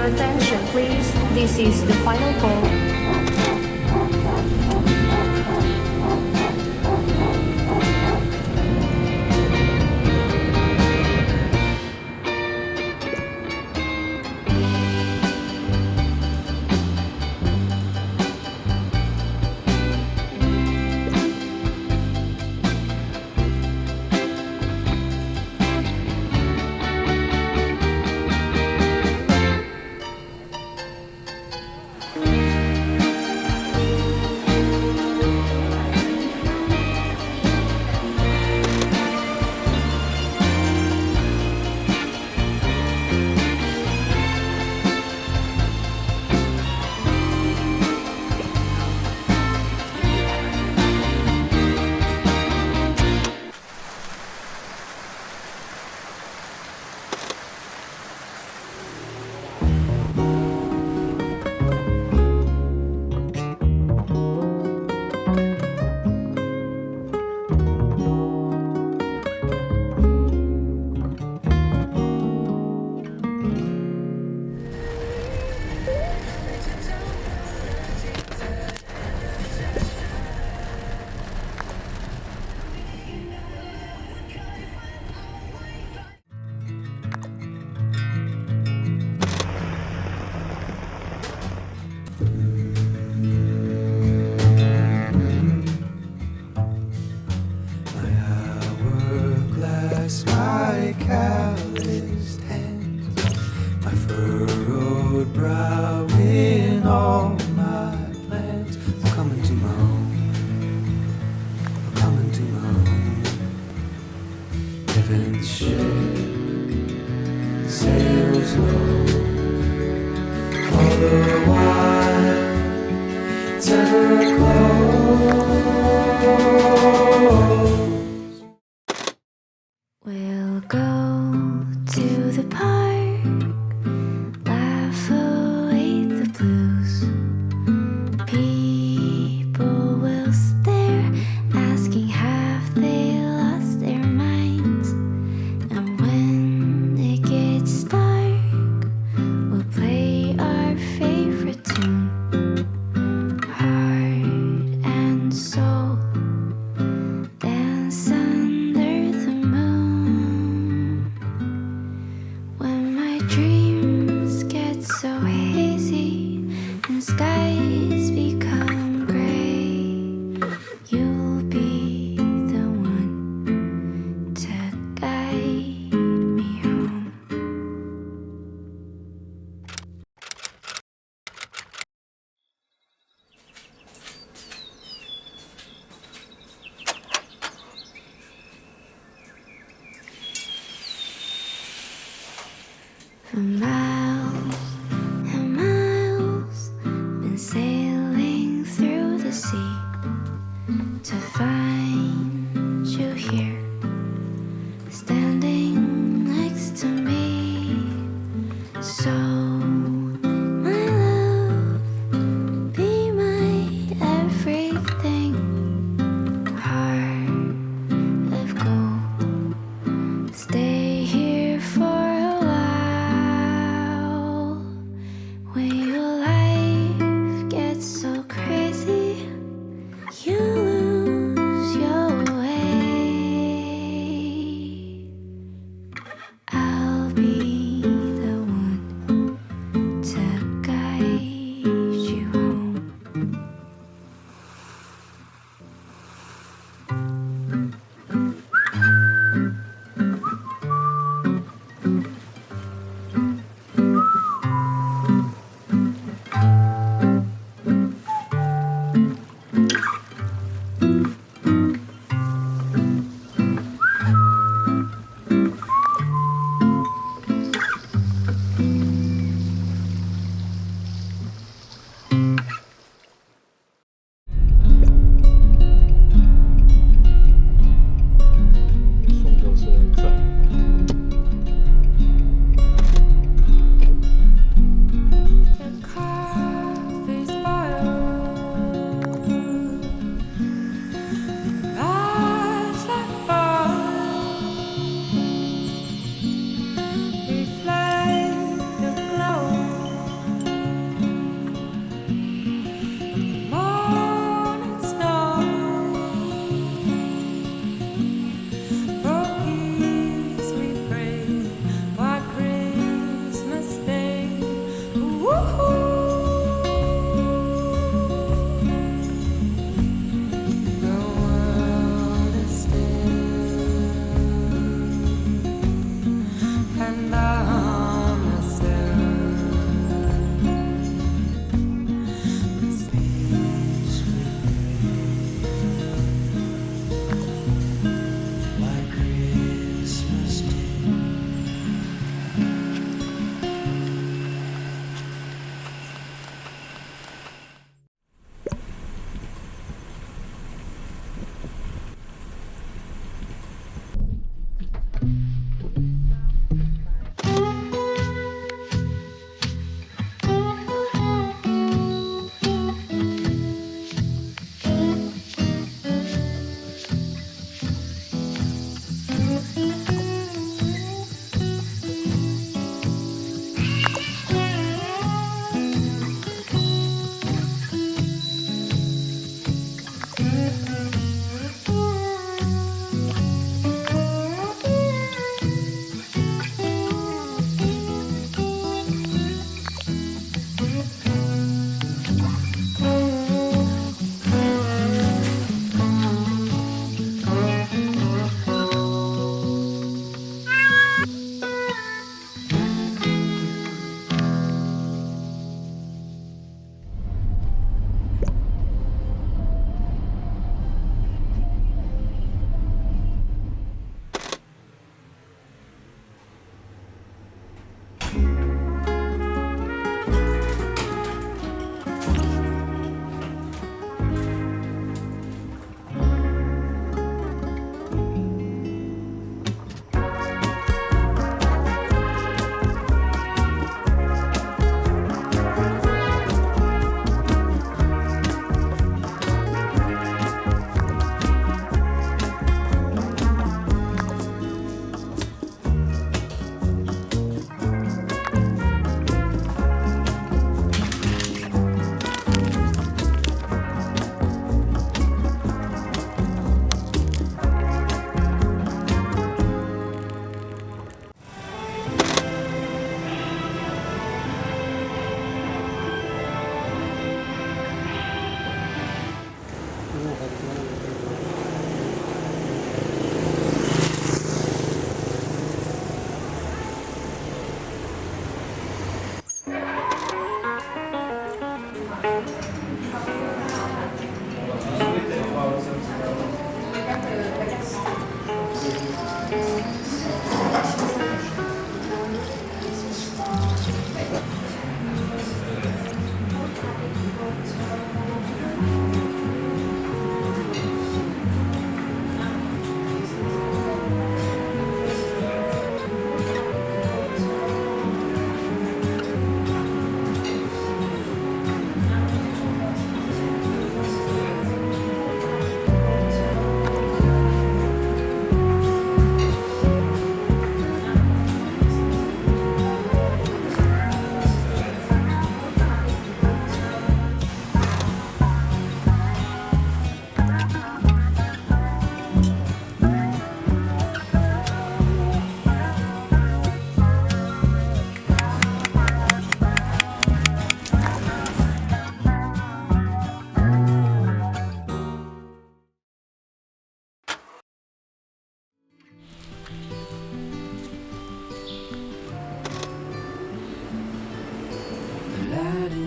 Your attention, please. This is the final call. My calloused hands, my furrowed brow in all my plans. I'm coming to my own, I'm coming to my own. Heaven's ship sails low, all the while ever close. We'll go to the park, laugh away the blues. People will stare, asking have they lost their minds. And when it gets dark, we'll play our favorite tune, heart and soul. Dance under the moon. When my dreams get so hazy and skies become gray, you'll be the one to guide me home. For miles and miles, been sailing through the sea to find you here, standing next to me. So, my love, be my everything, heart of gold. Stay here for a while.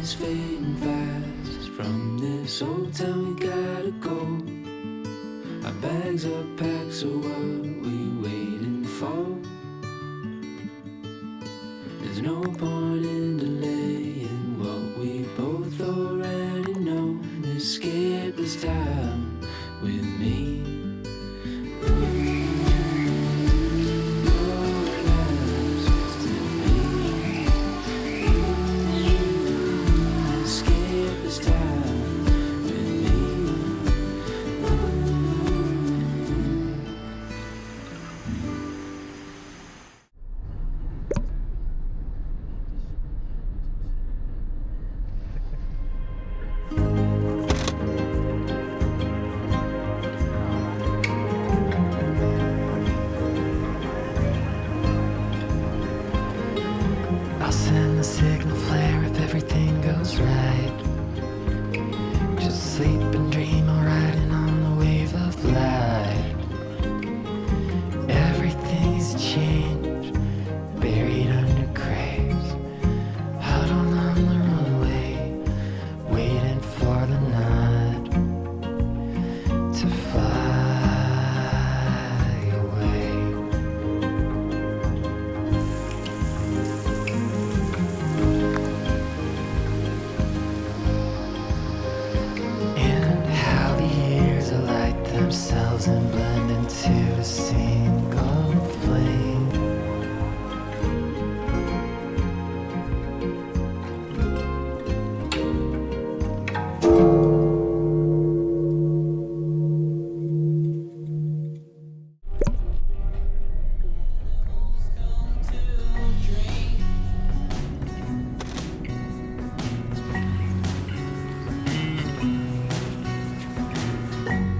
is fading fast. From this old town we gotta go. Our bags are packed, so what we waiting for? There's no point in delaying what we both already know. Escape this time with me. I'll send the signal flare if everything goes right. Just sleep and dream, or riding on the wave of light. Everything's changed, buried under graves, huddled on the runway, waiting for the night to fly away. And how the years alight themselves and blend into a single flame.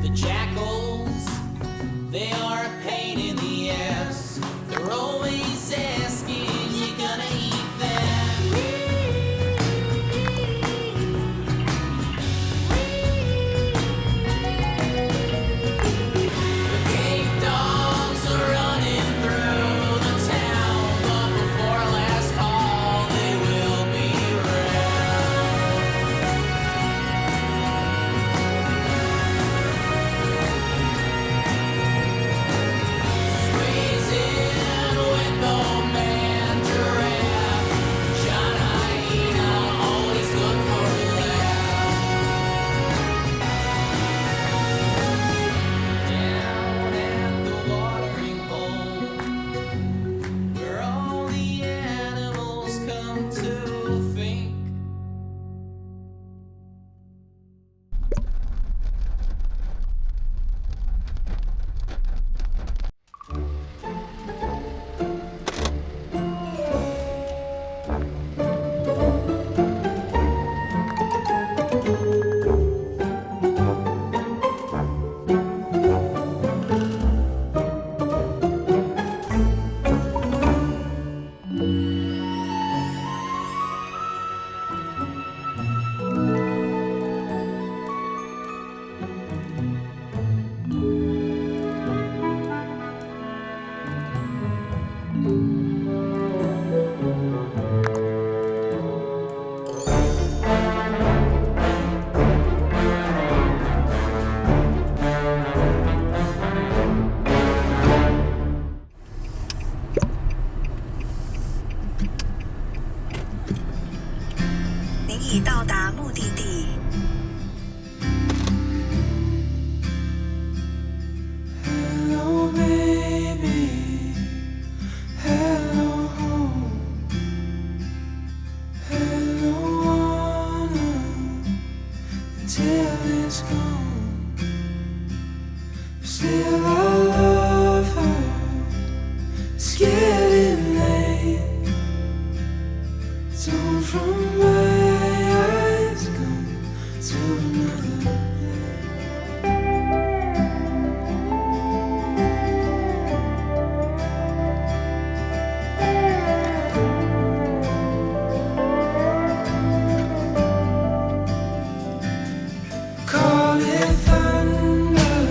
The jackals, they are a pain in the ass. They're always asking, you gonna eat that? The cave dogs are running through the town, but before last call, they will be squeezing with the man giraffe. John hyena always good for a laugh. Down at the watering hole, where all the animals come to think. Hello, baby. Hello, home. Hello, honor. Until it's gone. Still, I love her. It's getting late. Torn from my eyes, gone to another place. Call it thunder,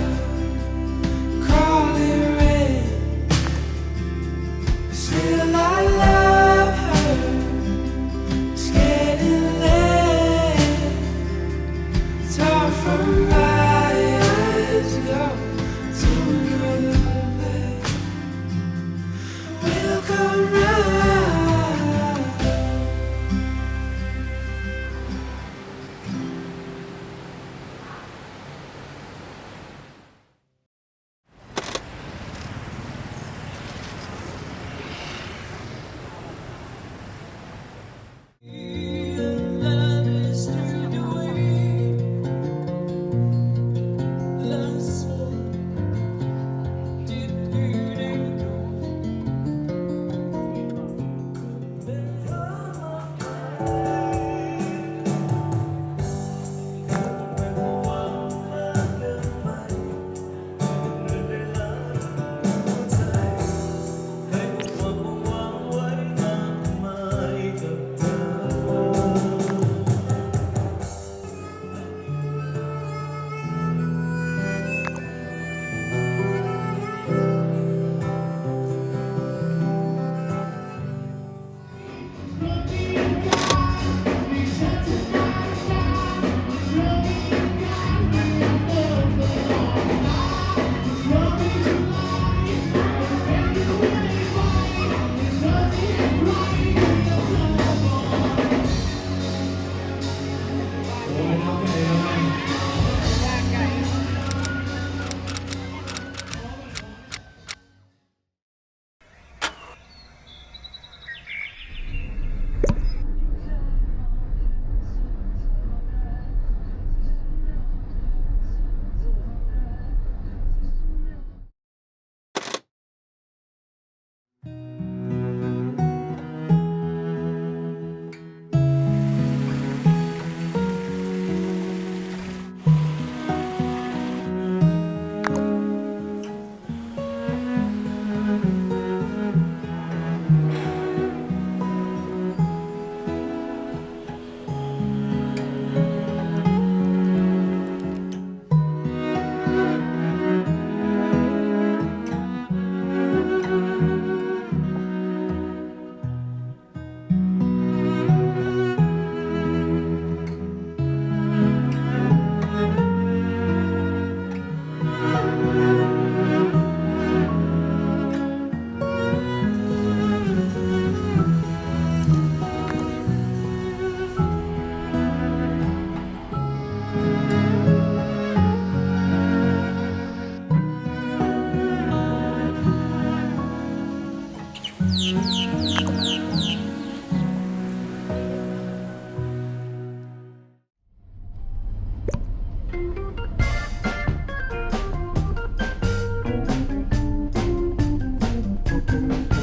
Thank